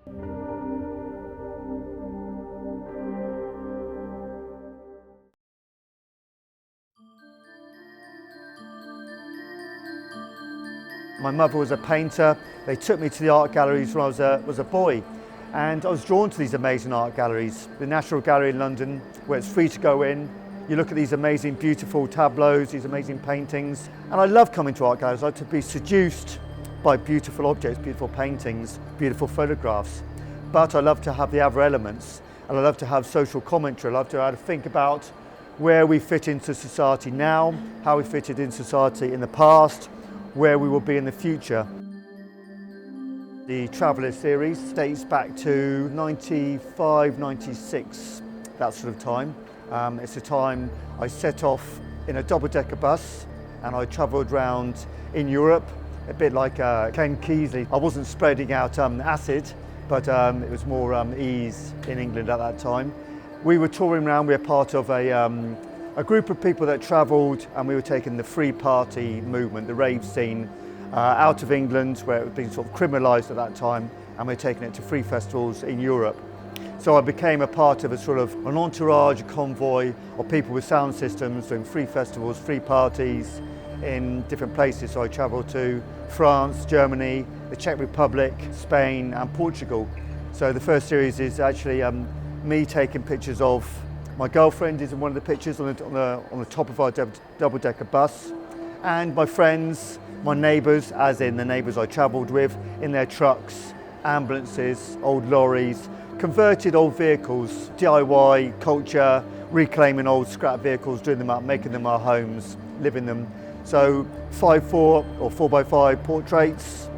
My mother was a painter. They took me to the art galleries when I was a boy, and I was drawn to these amazing art galleries. The National Gallery in London, where it's free to go in. You look at these amazing, beautiful tableaus, these amazing paintings, and I love coming to art galleries. I like to be seduced by beautiful objects, beautiful paintings, beautiful photographs. But I love to have the other elements, and I love to have social commentary. I love to think about where we fit into society now, how we fitted in society in the past, where we will be in the future. The Traveller series dates back to 95, 96, that sort of time. It's a time I set off in a double-decker bus and I travelled around in Europe, a bit like Ken Kesey. I wasn't spreading out acid, but it was more ease in England at that time. We were touring around, we were part of a group of people that travelled, and we were taking the free party movement, the rave scene, out of England, where it was being sort of criminalised at that time, and we're taking it to free festivals in Europe. So I became a part of an entourage, a convoy of people with sound systems doing free festivals, free parties in different places. So I travelled to France, Germany, the Czech Republic, Spain and Portugal. So the first series is actually me taking pictures of my girlfriend is in one of the pictures on the top of our double-decker bus, and my friends, my neighbours, as in the neighbours I travelled with, in their trucks, ambulances, old lorries, converted old vehicles, DIY culture, reclaiming old scrap vehicles, doing them up, making them our homes, living them. So 5x4 or 4x5 portraits,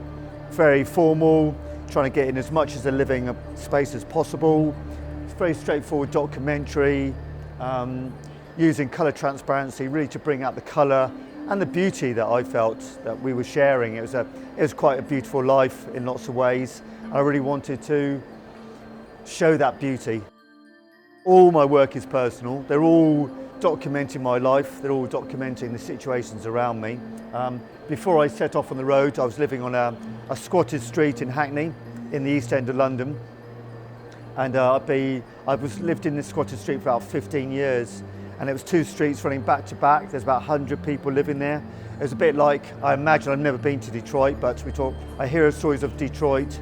very formal, trying to get in as much as a living space as possible. Very straightforward documentary, using colour transparency really to bring out the colour and the beauty that I felt that we were sharing. It was quite a beautiful life in lots of ways. I really wanted to show that beauty. All my work is personal. They're all documenting my life. They're all documenting the situations around me. Before I set off on the road, I was living on a squatted street in Hackney in the East End of London. And I lived in this squatted street for about 15 years, and it was two streets running back to back. There's about 100 people living there. It was a bit like, I imagine, I've never been to Detroit, but I hear stories of Detroit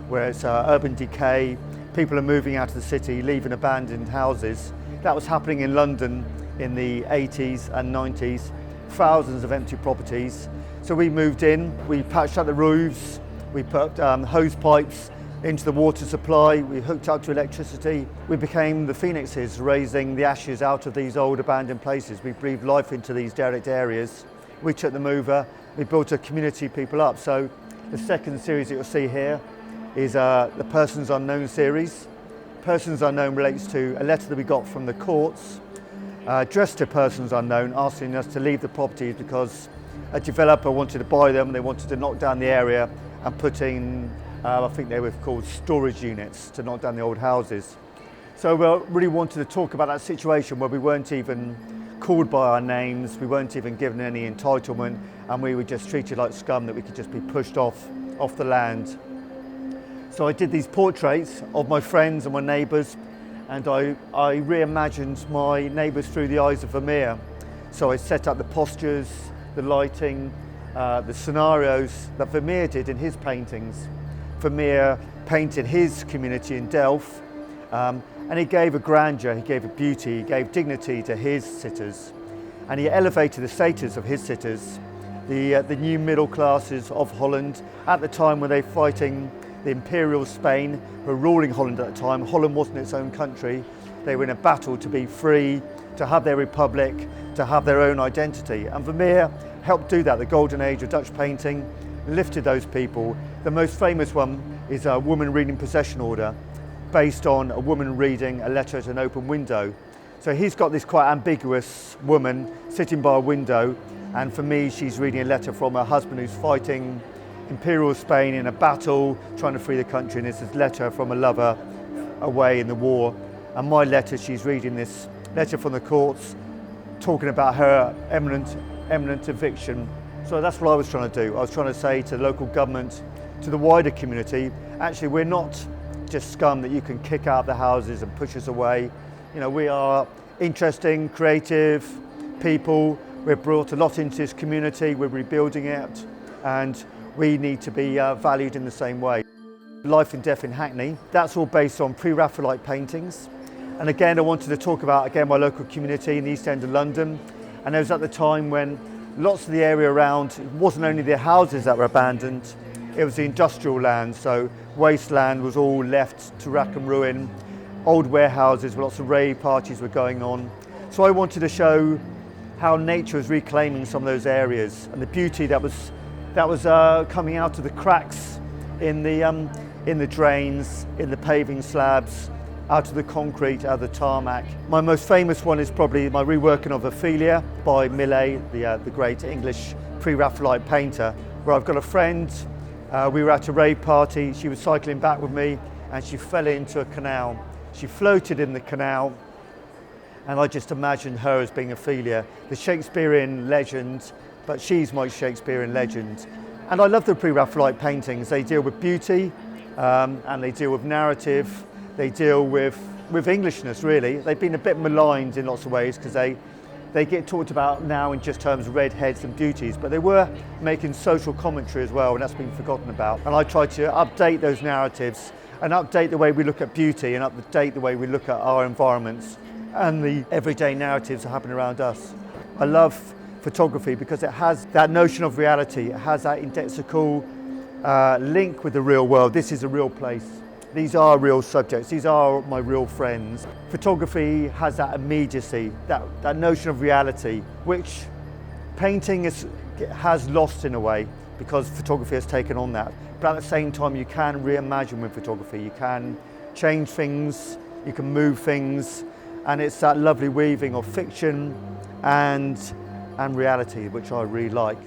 where it's urban decay, people are moving out of the city, leaving abandoned houses. That was happening in London in the 80s and 90s, thousands of empty properties. So we moved in, we patched up the roofs, we put hose pipes into the water supply, we hooked up to electricity. We became the phoenixes, raising the ashes out of these old abandoned places. We breathed life into these derelict areas. We took them over, we built a community of people up. So the second series that you'll see here is the Persons Unknown series. Persons Unknown relates to a letter that we got from the courts addressed to Persons Unknown, asking us to leave the properties because a developer wanted to buy them, they wanted to knock down the area and put in I think they were called storage units to knock down the old houses. So we really wanted to talk about that situation where we weren't even called by our names, we weren't even given any entitlement, and we were just treated like scum, that we could just be pushed off the land. So I did these portraits of my friends and my neighbours, and I reimagined my neighbours through the eyes of Vermeer. So I set up the postures, the lighting, the scenarios that Vermeer did in his paintings. Vermeer painted his community in Delft, and he gave a grandeur, he gave a beauty, he gave dignity to his sitters, and he elevated the status of his sitters, the new middle classes of Holland at the time when they were fighting the Imperial Spain, who were ruling Holland at the time. Holland wasn't its own country. They were in a battle to be free, to have their republic, to have their own identity. And Vermeer helped do that. The golden age of Dutch painting lifted those people. The most famous one is a woman reading Possession Order, based on a woman reading a letter at an open window. So he's got this quite ambiguous woman sitting by a window, and for me she's reading a letter from her husband who's fighting Imperial Spain in a battle, trying to free the country, and it's this letter from a lover away in the war. And my letter, she's reading this letter from the courts, talking about her imminent eviction. So that's what I was trying to do. I was trying to say to the local government, to the wider community, actually we're not just scum that you can kick out the houses and push us away. You know, we are interesting, creative people. We've brought a lot into this community, we're rebuilding it, and we need to be valued in the same way. Life and Death in Hackney, that's all based on pre-Raphaelite paintings. And again, I wanted to talk about, again, my local community in the East End of London. And it was at the time when lots of the area around, it wasn't only the houses that were abandoned, it was the industrial land. So wasteland was all left to rack and ruin. Old warehouses, lots of rave parties were going on. So I wanted to show how nature was reclaiming some of those areas and the beauty that was coming out of the cracks in the drains, in the paving slabs, out of the concrete, out of the tarmac. My most famous one is probably my reworking of Ophelia by Millet, the great English pre-Raphaelite painter, where I've got a friend, we were at a rave party, she was cycling back with me and she fell into a canal. She floated in the canal and I just imagined her as being Ophelia, the Shakespearean legend, but she's my Shakespearean legend. And I love the pre-Raphaelite paintings. They deal with beauty and they deal with narrative. They deal with Englishness, really. They've been a bit maligned in lots of ways because they get talked about now in just terms of redheads and beauties, but they were making social commentary as well, and that's been forgotten about. And I try to update those narratives and update the way we look at beauty and update the way we look at our environments and the everyday narratives that happen around us. I love photography because it has that notion of reality. It has that indexical link with the real world. This is a real place. These are real subjects. These are my real friends. Photography has that immediacy, that notion of reality, which painting has lost in a way because photography has taken on that. But at the same time, you can reimagine with photography. You can change things, you can move things, and it's that lovely weaving of fiction and reality, which I really like.